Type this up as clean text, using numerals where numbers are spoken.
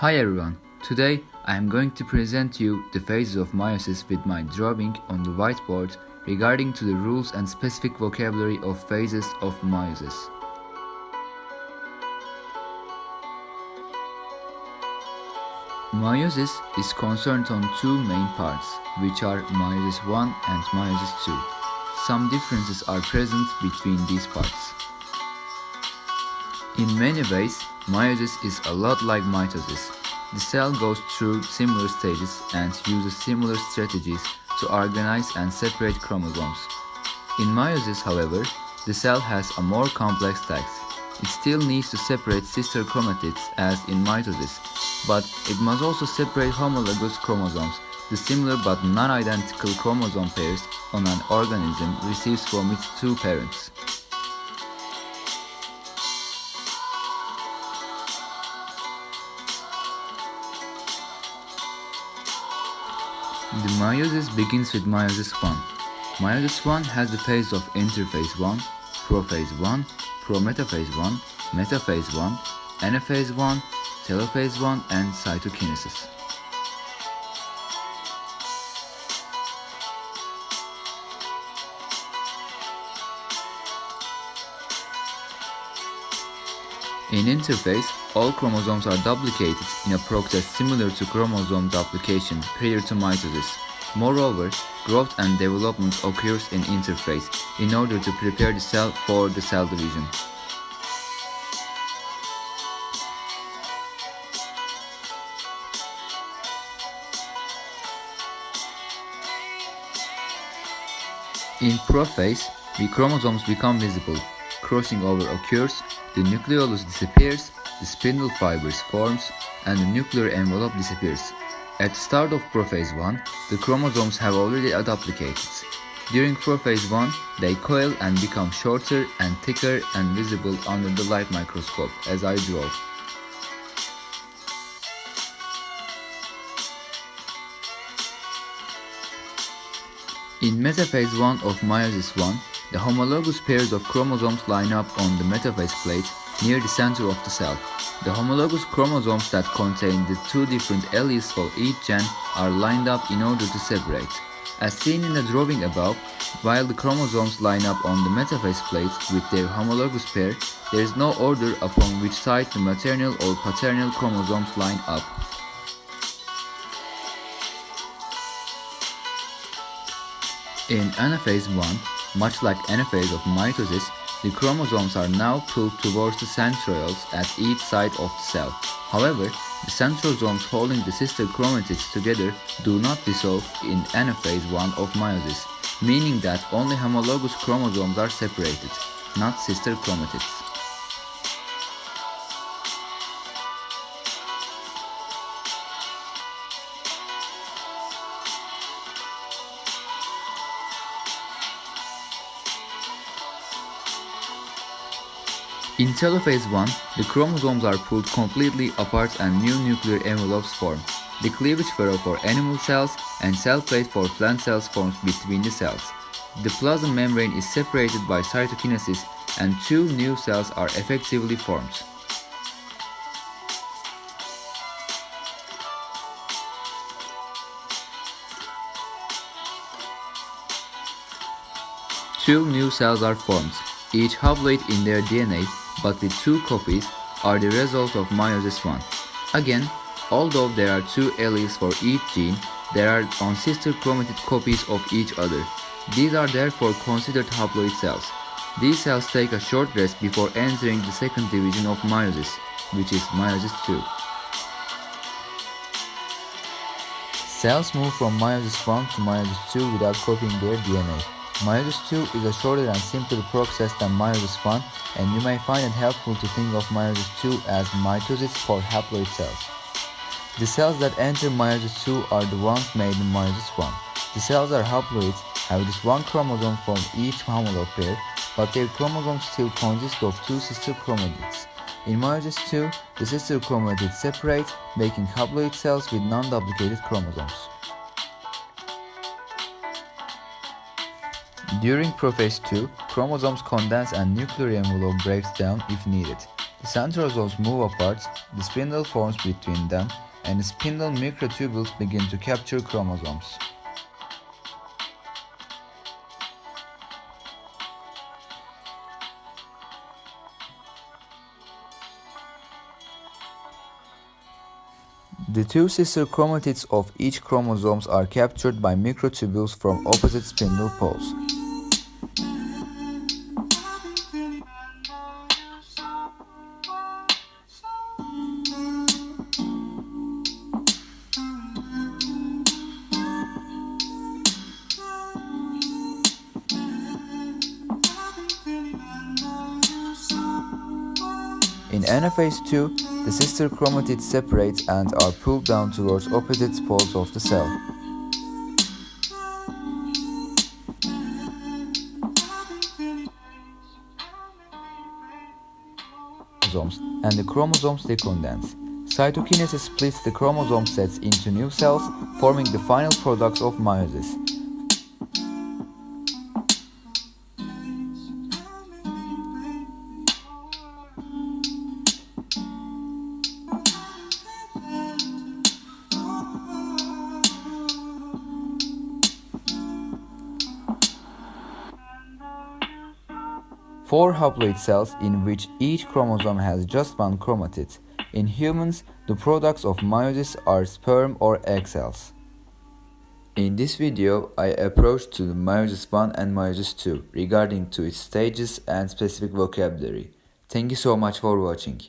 Hi everyone, today I am going to present you the phases of meiosis with my drawing on the whiteboard regarding to the rules and specific vocabulary of phases of meiosis. Meiosis is concerned on two main parts, which are meiosis 1 and meiosis 2. Some differences are present between these parts. In many ways, meiosis is a lot like mitosis. The cell goes through similar stages and uses similar strategies to organize and separate chromosomes. In meiosis, however, the cell has a more complex task. It still needs to separate sister chromatids as in mitosis, but it must also separate homologous chromosomes, the similar but non-identical chromosome pairs an organism receives from its two parents. The meiosis begins with meiosis 1. Meiosis 1 has the phase of interphase 1, prophase 1, prometaphase 1, metaphase 1, anaphase 1, telophase 1, and cytokinesis. In interphase, all chromosomes are duplicated in a process similar to chromosome duplication prior to mitosis. Moreover, growth and development occurs in interphase in order to prepare the cell for the cell division. In prophase, the chromosomes become visible, crossing over occurs, the nucleolus disappears, the spindle fibers forms, and the nuclear envelope disappears. At the start of prophase 1, the chromosomes have already duplicated. During prophase 1, they coil and become shorter and thicker and visible under the light microscope, as I draw. In metaphase 1 of meiosis 1, the homologous pairs of chromosomes line up on the metaphase plate near the center of the cell. The homologous chromosomes that contain the two different alleles for each gen are lined up in order to separate. As seen in the drawing above, while the chromosomes line up on the metaphase plate with their homologous pair, there is no order upon which side the maternal or paternal chromosomes line up. In anaphase 1, much like anaphase of mitosis, the chromosomes are now pulled towards the centrioles at each side of the cell. However, the centrosomes holding the sister chromatids together do not dissolve in anaphase 1 of meiosis, meaning that only homologous chromosomes are separated, not sister chromatids. In telophase 1, the chromosomes are pulled completely apart and new nuclear envelopes form. The cleavage furrow for animal cells and cell plate for plant cells forms between the cells. The plasma membrane is separated by cytokinesis and two new cells are effectively formed. Two new cells are formed, each haploid in their DNA, but the two copies are the result of meiosis 1. Again, although there are two alleles for each gene, there are on-sister chromatid copies of each other. These are therefore considered haploid cells. These cells take a short rest before entering the second division of meiosis, which is meiosis 2. Cells move from meiosis 1 to meiosis 2 without copying their DNA. Meiosis 2 is a shorter and simpler process than meiosis 1, and you may find it helpful to think of meiosis 2 as mitosis for haploid cells. The cells that enter meiosis 2 are the ones made in meiosis 1. The cells are haploids, have this one chromosome from each homolog pair, but their chromosomes still consist of two sister chromatids. In meiosis 2, the sister chromatids separate, making haploid cells with non-duplicated chromosomes. During prophase 2, chromosomes condense and nuclear envelope breaks down if needed. The centrosomes move apart, the spindle forms between them, and the spindle microtubules begin to capture chromosomes. The two sister chromatids of each chromosomes are captured by microtubules from opposite spindle poles. In anaphase 2, the sister chromatids separate and are pulled down towards opposite poles of the cell. And the chromosomes decondense. Cytokinesis splits the chromosome sets into new cells, forming the final products of meiosis. Four haploid cells in which each chromosome has just one chromatid. In humans, the products of meiosis are sperm or egg cells. In this video, I approached to the meiosis 1 and meiosis 2 regarding to its stages and specific vocabulary. Thank you so much for watching.